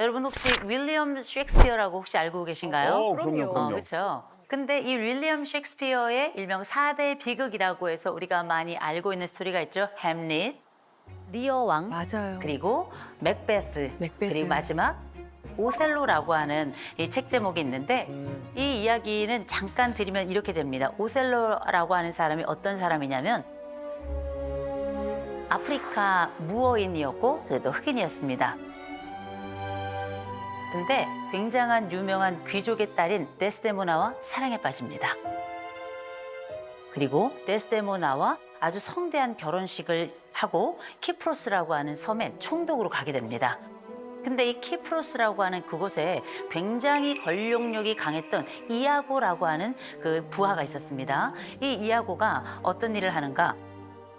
여러분 혹시 윌리엄 셰익스피어라고 혹시 알고 계신가요? 그럼요. 그렇죠. 근데 이 윌리엄 셰익스피어의 일명 4대 비극이라고 해서 우리가 많이 알고 있는 스토리가 있죠. 햄릿, 리어 왕, 맞아요. 그리고 맥베스, 맥베스. 그리고 마지막 오셀로라고 하는 이 책 제목이 있는데 이 이야기는 잠깐 드리면 이렇게 됩니다. 오셀로라고 하는 사람이 어떤 사람이냐면 아프리카 무어인이었고 그래도 흑인이었습니다. 근데 굉장한 유명한 귀족의 딸인 데스데모나와 사랑에 빠집니다. 그리고 데스데모나와 아주 성대한 결혼식을 하고 키프로스라고 하는 섬에 총독으로 가게 됩니다. 근데 이 키프로스라고 하는 그곳에 굉장히 권력력이 강했던 이아고라고 하는 그 부하가 있었습니다. 이 이아고가 어떤 일을 하는가?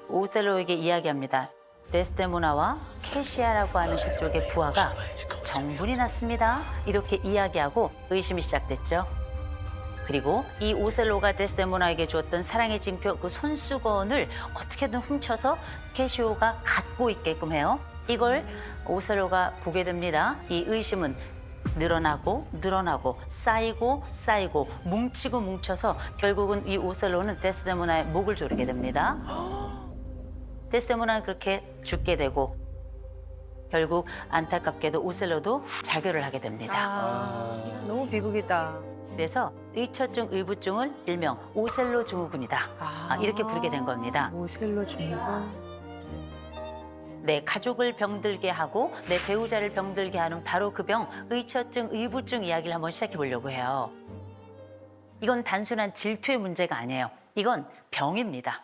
오셀로에게 이야기합니다. 데스데모나와 캐시아라고 하는 그쪽의 부하가 정분이 났습니다. 이렇게 이야기하고 의심이 시작됐죠. 그리고 이 오셀로가 데스데모나에게 주었던 사랑의 징표 그 손수건을 어떻게든 훔쳐서 캐시오가 갖고 있게끔 해요. 이걸 오셀로가 보게 됩니다. 이 의심은 늘어나고 쌓이고 뭉치고 뭉쳐서 결국은 이 오셀로는 데스데모나의 목을 조르게 됩니다. 데스데모나는 그렇게 죽게 되고 결국 안타깝게도 오셀로도 자결을 하게 됩니다. 너무 비극이다. 그래서 의처증 의부증을 일명 오셀로 증후군이다. 이렇게 부르게 된 겁니다. 오셀로 중고. 내 가족을 병들게 하고 내 배우자를 병들게 하는 바로 그 병 의처증 의부증 이야기를 한번 시작해 보려고 해요. 이건 단순한 질투의 문제가 아니에요. 이건 병입니다.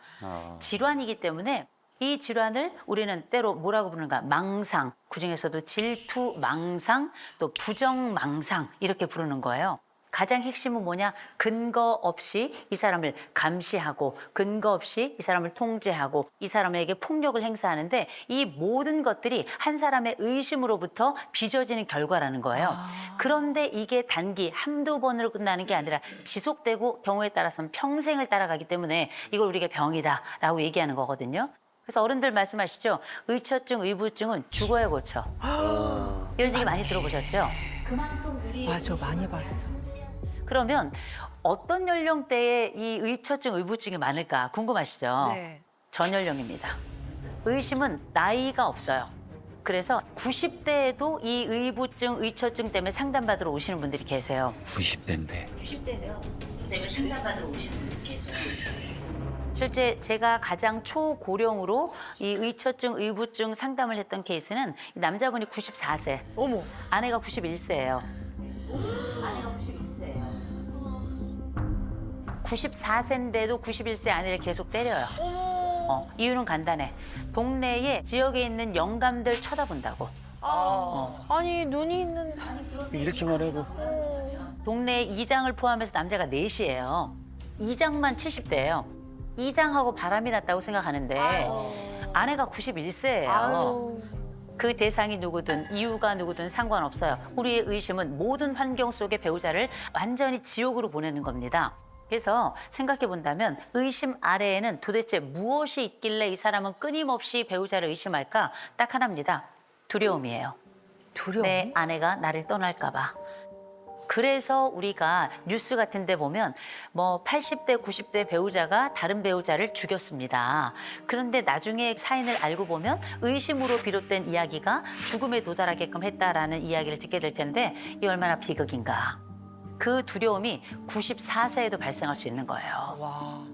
질환이기 때문에 이 질환을 우리는 때로 뭐라고 부르는가? 망상, 그중에서도 질투, 망상, 또 부정 망상 이렇게 부르는 거예요. 가장 핵심은 뭐냐? 근거 없이 이 사람을 감시하고 근거 없이 이 사람을 통제하고 이 사람에게 폭력을 행사하는데 이 모든 것들이 한 사람의 의심으로부터 빚어지는 결과라는 거예요. 그런데 이게 단기 한두 번으로 끝나는 게 아니라 지속되고 경우에 따라서는 평생을 따라가기 때문에 이걸 우리가 병이다라고 얘기하는 거거든요. 그래서 어른들 말씀하시죠. 의처증, 의부증은 죽어야 고쳐. 이런 얘기 많이 들어보셨죠? 맞아, 많이 봤어. 그러면 어떤 연령대에 이 의처증, 의부증이 많을까 궁금하시죠? 네. 전 연령입니다. 의심은 나이가 없어요. 그래서 90대에도 이 의부증, 의처증 때문에 상담받으러 오시는 분들이 계세요. 90대인데. 90대면 때문에 상담받으러 오시는 분들이 계세요. 실제 제가 가장 초고령으로 이 의처증, 의부증 상담을 했던 케이스는 남자분이 94세, 어머. 아내가 91세예요. 아내가 91세예요. 94세인데도 91세 아내를 계속 때려요. 이유는 간단해. 동네에 지역에 있는 영감들 쳐다본다고. 아니, 눈이 있는. 이렇게만 해도. 동네 이장을 포함해서 남자가 넷이에요. 이장만 70대예요. 이장하고 바람이 났다고 생각하는데 아내가 91세예요. 그 대상이 누구든 이유가 누구든 상관없어요. 우리의 의심은 모든 환경 속의 배우자를 완전히 지옥으로 보내는 겁니다. 그래서 생각해 본다면 의심 아래에는 도대체 무엇이 있길래 이 사람은 끊임없이 배우자를 의심할까? 딱 하나입니다. 두려움이에요. 두려움? 내 아내가 나를 떠날까 봐. 그래서 우리가 뉴스 같은 데 보면 뭐 80대, 90대 배우자가 다른 배우자를 죽였습니다. 그런데 나중에 사인을 알고 보면 의심으로 비롯된 이야기가 죽음에 도달하게끔 했다라는 이야기를 듣게 될 텐데 이 얼마나 비극인가. 그 두려움이 94세에도 발생할 수 있는 거예요. 와.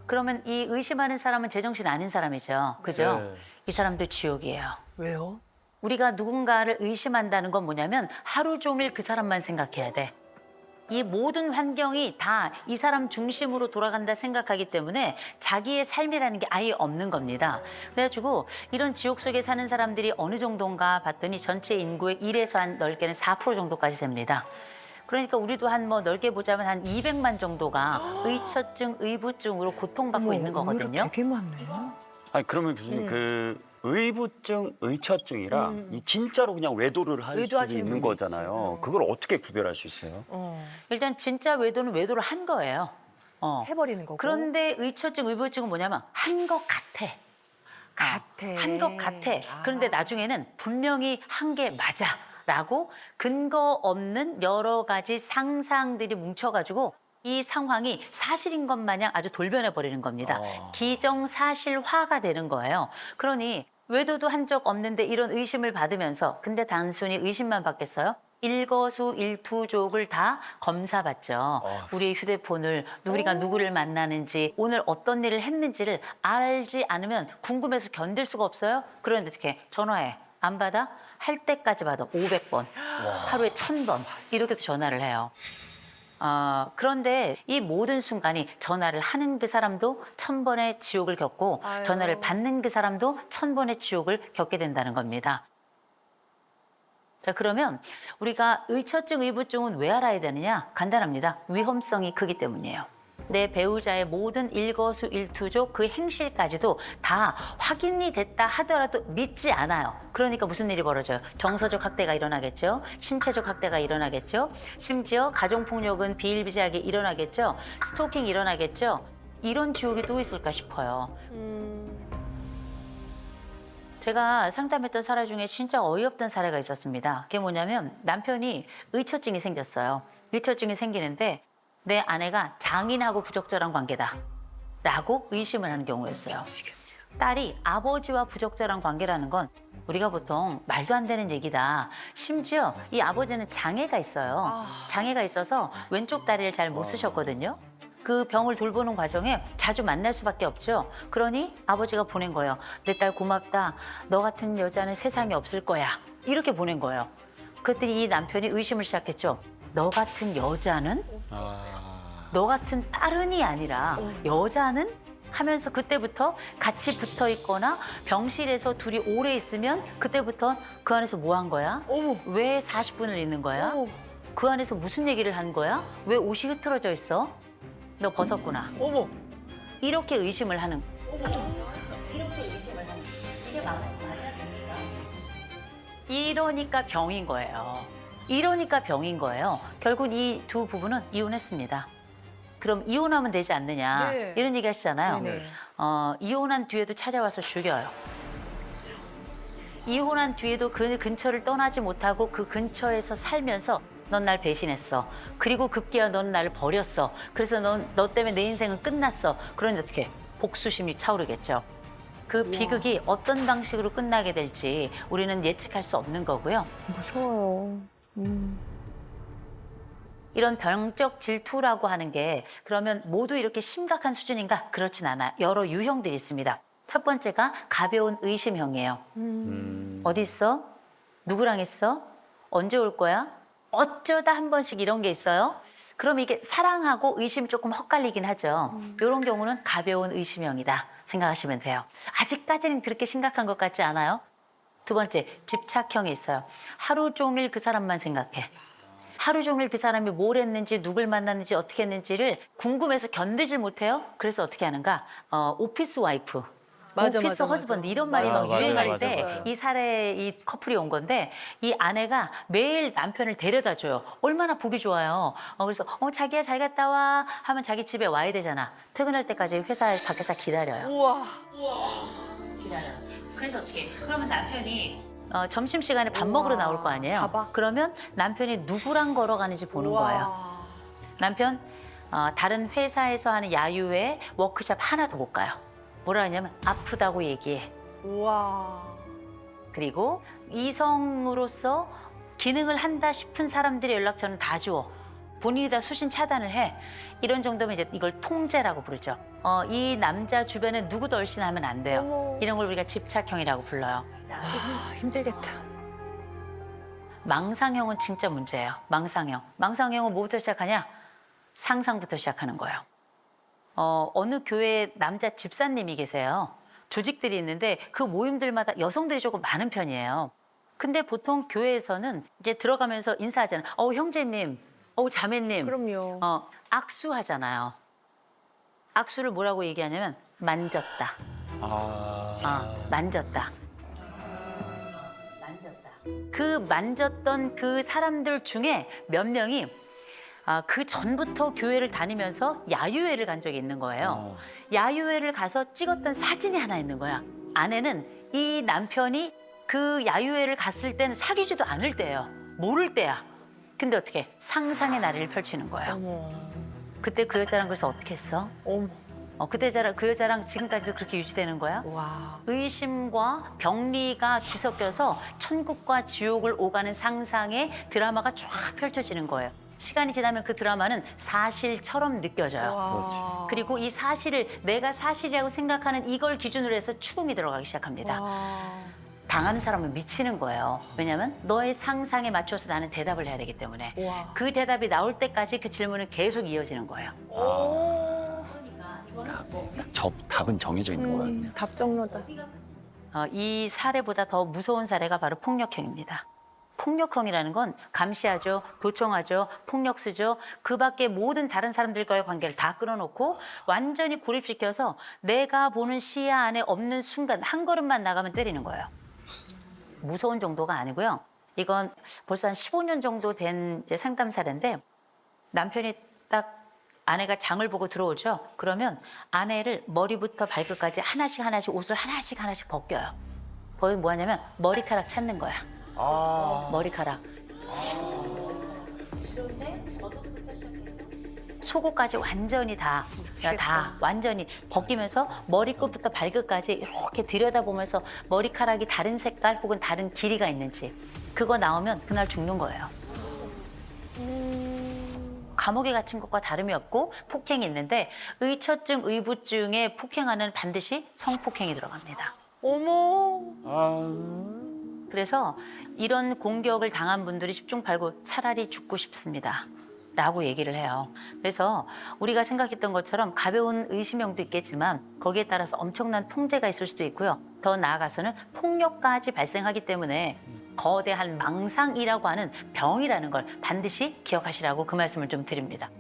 그러면 이 의심하는 사람은 제정신 아닌 사람이죠. 그죠? 네. 이 사람도 지옥이에요. 왜요? 우리가 누군가를 의심한다는 건 뭐냐면 하루 종일 그 사람만 생각해야 돼. 이 모든 환경이 다 이 사람 중심으로 돌아간다 생각하기 때문에 자기의 삶이라는 게 아예 없는 겁니다. 그래가지고 이런 지옥 속에 사는 사람들이 어느 정도인가 봤더니 전체 인구의 1에서 한 넓게는 4% 정도까지 됩니다. 그러니까 우리도 한 뭐 넓게 보자면 한 200만 정도가 의처증, 의부증으로 고통받고 있는 거거든요. 되게 많네. 아니 그러면 교수님 그 의부증, 의처증이라 이 진짜로 그냥 외도를 할 수 외도하시는 있는 분이 거잖아요. 그걸 어떻게 구별할 수 있어요? 일단 진짜 외도는 외도를 한 거예요. 해버리는 거고. 그런데 의처증, 의부증은 뭐냐면 한 것 같아. 한 것 같아. 그런데 나중에는 분명히 한 게 맞아. 라고 근거 없는 여러 가지 상상들이 뭉쳐가지고 이 상황이 사실인 것 마냥 아주 돌변해 버리는 겁니다. 기정사실화가 되는 거예요. 그러니 외도도 한 적 없는데 이런 의심을 받으면서 근데 단순히 의심만 받겠어요? 일거수일투족을 다 검사받죠. 우리의 휴대폰을 우리가 누구를 만나는지 오늘 어떤 일을 했는지를 알지 않으면 궁금해서 견딜 수가 없어요. 그런데 어떻게 전화해. 안 받아? 할 때까지 받아. 500번. 하루에 1000번. 이렇게도 전화를 해요. 그런데 이 모든 순간이 전화를 하는 그 사람도 1000번의 지옥을 겪고 전화를 받는 그 사람도 1000번의 지옥을 겪게 된다는 겁니다. 자, 그러면 우리가 의처증, 의부증은 왜 알아야 되느냐? 간단합니다. 위험성이 크기 때문이에요. 내 배우자의 모든 일거수일투족 그 행실까지도 다 확인이 됐다 하더라도 믿지 않아요. 그러니까 무슨 일이 벌어져요? 정서적 학대가 일어나겠죠. 신체적 학대가 일어나겠죠. 심지어 가정폭력은 비일비재하게 일어나겠죠. 스토킹 일어나겠죠. 이런 지옥이 또 있을까 싶어요. 제가 상담했던 사례 중에 진짜 어이없던 사례가 있었습니다. 그게 뭐냐면 남편이 의처증이 생겼어요. 의처증이 생기는데 내 아내가 장인하고 부적절한 관계다 라고 의심을 하는 경우였어요. 딸이 아버지와 부적절한 관계라는 건 우리가 보통 말도 안 되는 얘기다. 심지어 이 아버지는 장애가 있어요. 장애가 있어서 왼쪽 다리를 잘 못 쓰셨거든요. 그 병을 돌보는 과정에 자주 만날 수밖에 없죠. 그러니 아버지가 보낸 거예요. 내 딸 고맙다. 너 같은 여자는 세상에 없을 거야. 이렇게 보낸 거예요. 그랬더니 이 남편이 의심을 시작했죠. 너 같은 여자는? 너 같은 딸은이 아니라 여자는? 하면서 그때부터 같이 붙어 있거나 병실에서 둘이 오래 있으면 그때부터 그 안에서 뭐 한 거야? 왜 40분을 있는 거야? 그 안에서 무슨 얘기를 한 거야? 왜 옷이 흐트러져 있어? 너 벗었구나. 이렇게 의심을 하는. 이렇게 의심을 하는. 이게 말이 됩니까? 이러니까 병인 거예요. 이러니까 병인 거예요. 결국 이 두 부부는 이혼했습니다. 그럼 이혼하면 되지 않느냐. 네. 이런 얘기 하시잖아요. 네네. 이혼한 뒤에도 찾아와서 죽여요. 이혼한 뒤에도 그 근처를 떠나지 못하고 그 근처에서 살면서 넌 날 배신했어. 그리고 급기야 넌 나를 버렸어. 그래서 너 때문에 내 인생은 끝났어. 그런데 어떻게 복수심이 차오르겠죠. 그 비극이 어떤 방식으로 끝나게 될지 우리는 예측할 수 없는 거고요. 무서워요. 이런 병적 질투라고 하는 게 그러면 모두 이렇게 심각한 수준인가? 그렇진 않아요. 여러 유형들이 있습니다. 첫 번째가 가벼운 의심형이에요. 어디 있어? 누구랑 있어? 언제 올 거야? 어쩌다 한 번씩 이런 게 있어요. 그럼 이게 사랑하고 의심이 조금 헛갈리긴 하죠. 이런 경우는 가벼운 의심형이다 생각하시면 돼요. 아직까지는 그렇게 심각한 것 같지 않아요? 두 번째, 집착형이 있어요. 하루 종일 그 사람만 생각해. 하루 종일 그 사람이 뭘 했는지 누굴 만났는지 어떻게 했는지를 궁금해서 견디질 못해요. 그래서 어떻게 하는가? 오피스 와이프. 맞아, 오피스 맞아, 허즈번드 맞아. 이런 말이 너무 맞아요, 유행할 맞아요, 때 맞아요. 이 사례 이 커플이 온 건데 이 아내가 매일 남편을 데려다 줘요. 얼마나 보기 좋아요. 그래서 자기야 잘 갔다 와 하면 자기 집에 와야 되잖아. 퇴근할 때까지 회사 밖에서 기다려요. 우와. 기다려요. 그래서 어떻게? 그러면 남편이 점심시간에 밥 먹으러 나올 거 아니에요. 가봐. 그러면 남편이 누구랑 걸어가는지 보는 거예요. 남편 다른 회사에서 하는 야유회 워크숍 하나도 못 가요. 뭐라 하냐면 아프다고 얘기해. 우와. 그리고 이성으로서 기능을 한다 싶은 사람들의 연락처는 다 주워. 본인이 다 수신 차단을 해. 이런 정도면 이제 이걸 통제라고 부르죠. 이 남자 주변에 누구도 얼씬하면 안 돼요. 어머. 이런 걸 우리가 집착형이라고 불러요. 힘들겠다. 망상형은 진짜 문제예요. 망상형. 망상형은 뭐부터 시작하냐? 상상부터 시작하는 거예요. 어느 교회에 남자 집사님이 계세요. 조직들이 있는데 그 모임들마다 여성들이 조금 많은 편이에요. 근데 보통 교회에서는 이제 들어가면서 인사하잖아요. 형제님, 자매님. 그럼요. 악수하잖아요. 악수를 뭐라고 얘기하냐면 만졌다. 만졌다. 그 만졌던 그 사람들 중에 몇 명이 그 전부터 교회를 다니면서 야유회를 간 적이 있는 거예요. 야유회를 가서 찍었던 사진이 하나 있는 거야. 아내는 이 남편이 그 야유회를 갔을 때는 사귀지도 않을 때예요. 모를 때야. 근데 어떻게 상상의 나래를 펼치는 거예요. 어머. 그때 그 여자랑 그래서 어떻게 했어? 어머. 그때 그 여자랑 지금까지도 그렇게 유지되는 거야? 와. 의심과 병리가 뒤섞여서 천국과 지옥을 오가는 상상의 드라마가 쫙 펼쳐지는 거예요. 시간이 지나면 그 드라마는 사실처럼 느껴져요. 와. 그리고 이 사실을 내가 사실이라고 생각하는 이걸 기준으로 해서 추궁이 들어가기 시작합니다. 와. 당하는 사람은 미치는 거예요. 왜냐하면 너의 상상에 맞춰서 나는 대답을 해야 되기 때문에 와. 그 대답이 나올 때까지 그 질문은 계속 이어지는 거예요. 오. 답은 정해져 있는 거거든요. 답정너다. 이 사례보다 더 무서운 사례가 바로 폭력형입니다. 폭력형이라는 건 감시하죠, 도청하죠, 폭력수죠. 그 밖에 모든 다른 사람들과의 관계를 다 끊어놓고 완전히 고립시켜서 내가 보는 시야 안에 없는 순간 한 걸음만 나가면 때리는 거예요. 무서운 정도가 아니고요. 이건 벌써 한 15년 정도 된 이제 상담 사례인데 남편이 딱 아내가 장을 보고 들어오죠. 그러면 아내를 머리부터 발끝까지 하나씩 옷을 하나씩 벗겨요. 거의 뭐 하냐면 머리카락 찾는 거야. 머리카락. 속옷까지 완전히 다 완전히 벗기면서 머리끝부터 발끝까지 이렇게 들여다보면서 머리카락이 다른 색깔 혹은 다른 길이가 있는지 그거 나오면 그날 죽는 거예요. 감옥에 갇힌 것과 다름이 없고 폭행이 있는데 의처증, 의부증에 폭행하는 반드시 성폭행이 들어갑니다. 어머. 그래서 이런 공격을 당한 분들이 10중 8구 차라리 죽고 싶습니다. 라고 얘기를 해요. 그래서 우리가 생각했던 것처럼 가벼운 의심형도 있겠지만 거기에 따라서 엄청난 통제가 있을 수도 있고요. 더 나아가서는 폭력까지 발생하기 때문에 거대한 망상이라고 하는 병이라는 걸 반드시 기억하시라고 그 말씀을 좀 드립니다.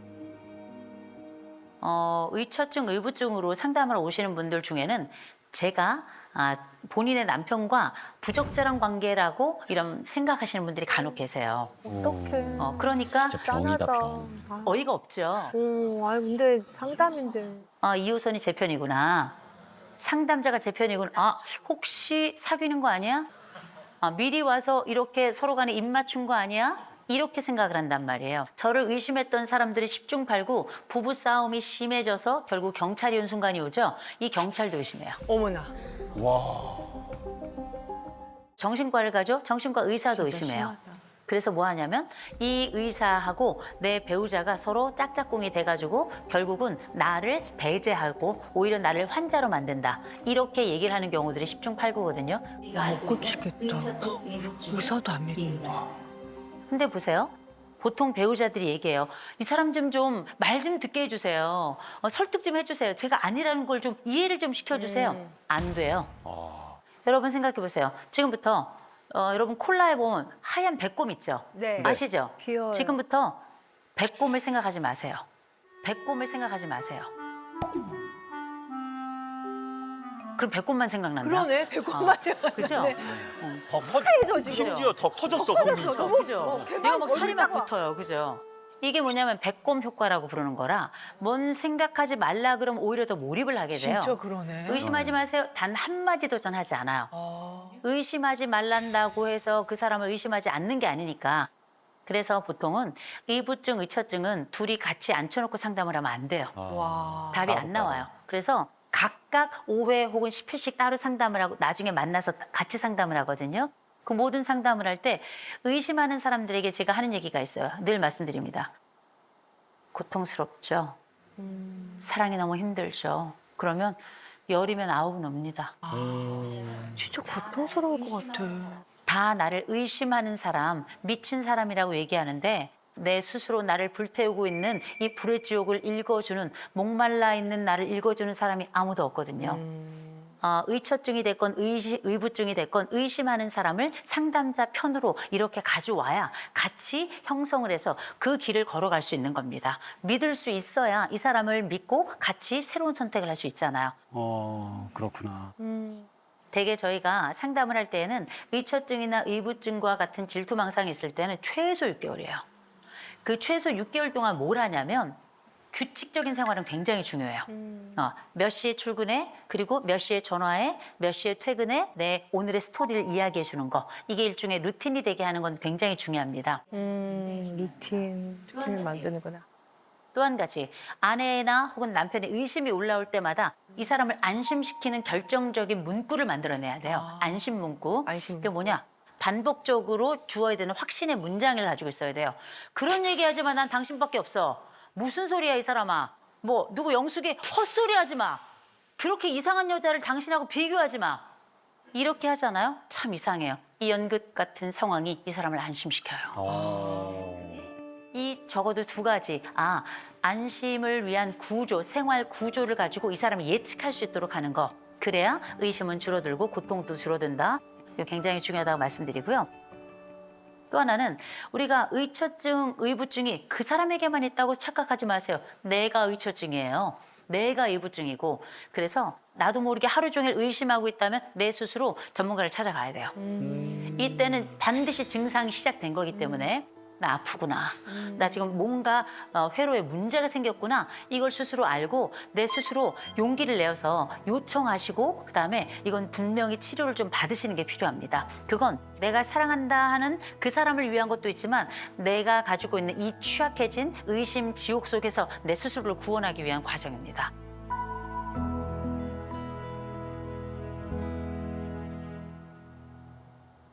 의처증, 의부증으로 상담을 오시는 분들 중에는 제가 본인의 남편과 부적절한 관계라고 이런 생각하시는 분들이 간혹 계세요. 어떡해. 그러니까 진짜 병이다, 짠하다. 병. 어이가 없죠. 아니 근데 상담인데. 이호선이 제 편이구나. 상담자가 제 편이구나. 혹시 사귀는 거 아니야? 미리 와서 이렇게 서로 간에 입 맞춘 거 아니야? 이렇게 생각을 한단 말이에요. 저를 의심했던 사람들이 10중 8구 부부싸움이 심해져서 결국 경찰이 온 순간이 오죠. 이 경찰도 의심해요. 어머나. 정신과를 가죠. 정신과 의사도 의심해요. 그래서 뭐 하냐면 이 의사하고 내 배우자가 서로 짝짝꿍이 돼가지고 결국은 나를 배제하고 오히려 나를 환자로 만든다. 이렇게 얘기를 하는 경우들이 10중 8구거든요. 못 고치겠다. 의사도 안 믿는다. 근데 보세요. 보통 배우자들이 얘기해요. 이 사람 좀 말 좀 듣게 해주세요. 설득 좀 해주세요. 제가 아니라는 걸 좀 이해를 좀 시켜주세요. 안 돼요. 여러분 생각해 보세요. 지금부터 여러분 콜라에 보면 하얀 배꼽 있죠? 네. 아시죠? 귀여워요. 지금부터 배꼽을 생각하지 마세요. 배꼽을 생각하지 마세요. 그럼 배꼽만 생각난다? 그러네. 배꼽만 그죠? 네. 더 하얘져, 지금. 심지어 더 커졌어. 커졌어. 고민이. 그죠? 배만 내가 막 살이 막 얼굴다가. 붙어요. 그죠? 이게 뭐냐면 배꼽 효과라고 부르는 거라 뭔 생각하지 말라 그러면 오히려 더 몰입을 하게 돼요. 진짜 그러네. 의심하지 마세요. 단 한마디도 전 하지 않아요. 의심하지 말란다고 해서 그 사람을 의심하지 않는 게 아니니까. 그래서 보통은 의부증, 의처증은 둘이 같이 앉혀놓고 상담을 하면 안 돼요. 와. 답이 안 나와요. 그래서 각각 5회 혹은 10회씩 따로 상담을 하고 나중에 만나서 같이 상담을 하거든요. 그 모든 상담을 할 때 의심하는 사람들에게 제가 하는 얘기가 있어요. 늘 말씀드립니다. 고통스럽죠. 사랑이 너무 힘들죠. 그러면 열이면 아홉은 옵니다. 진짜 고통스러울 것 같아. 다 나를 의심하는 사람, 미친 사람이라고 얘기하는데 내 스스로 나를 불태우고 있는 이 불의 지옥을 읽어주는 목말라 있는 나를 읽어주는 사람이 아무도 없거든요. 의처증이 됐건 의부증이 됐건 의심하는 사람을 상담자 편으로 이렇게 가져와야 같이 형성을 해서 그 길을 걸어갈 수 있는 겁니다. 믿을 수 있어야 이 사람을 믿고 같이 새로운 선택을 할 수 있잖아요. 그렇구나. 대개 저희가 상담을 할 때에는 의처증이나 의부증과 같은 질투망상이 있을 때는 최소 6개월이에요. 그 최소 6개월 동안 뭘 하냐면 규칙적인 생활은 굉장히 중요해요. 몇 시에 출근해, 그리고 몇 시에 전화해, 몇 시에 퇴근해, 내 오늘의 스토리를 이야기해 주는 거. 이게 일종의 루틴이 되게 하는 건 굉장히 중요합니다. 루틴을 만드는구나. 또 한 가지, 아내나 혹은 남편의 의심이 올라올 때마다 이 사람을 안심시키는 결정적인 문구를 만들어내야 돼요. 안심 문구. 안심 그게 뭐냐? 반복적으로 주어야 되는 확신의 문장을 가지고 있어야 돼요. 그런 얘기하지 마. 난 당신밖에 없어. 무슨 소리야 이 사람아. 뭐 누구 영숙이 헛소리하지 마. 그렇게 이상한 여자를 당신하고 비교하지 마. 이렇게 하잖아요. 참 이상해요. 이 연극 같은 상황이 이 사람을 안심시켜요. 이 적어도 두 가지. 안심을 위한 구조, 생활 구조를 가지고 이 사람이 예측할 수 있도록 하는 거. 그래야 의심은 줄어들고 고통도 줄어든다. 이거 굉장히 중요하다고 말씀드리고요. 또 하나는 우리가 의처증, 의부증이 그 사람에게만 있다고 착각하지 마세요. 내가 의처증이에요. 내가 의부증이고. 그래서 나도 모르게 하루 종일 의심하고 있다면 내 스스로 전문가를 찾아가야 돼요. 이때는 반드시 증상이 시작된 거기 때문에 나 아프구나. 나 지금 뭔가 회로에 문제가 생겼구나. 이걸 스스로 알고 내 스스로 용기를 내어서 요청하시고 그다음에 이건 분명히 치료를 좀 받으시는 게 필요합니다. 그건 내가 사랑한다 하는 그 사람을 위한 것도 있지만 내가 가지고 있는 이 취약해진 의심 지옥 속에서 내 스스로를 구원하기 위한 과정입니다.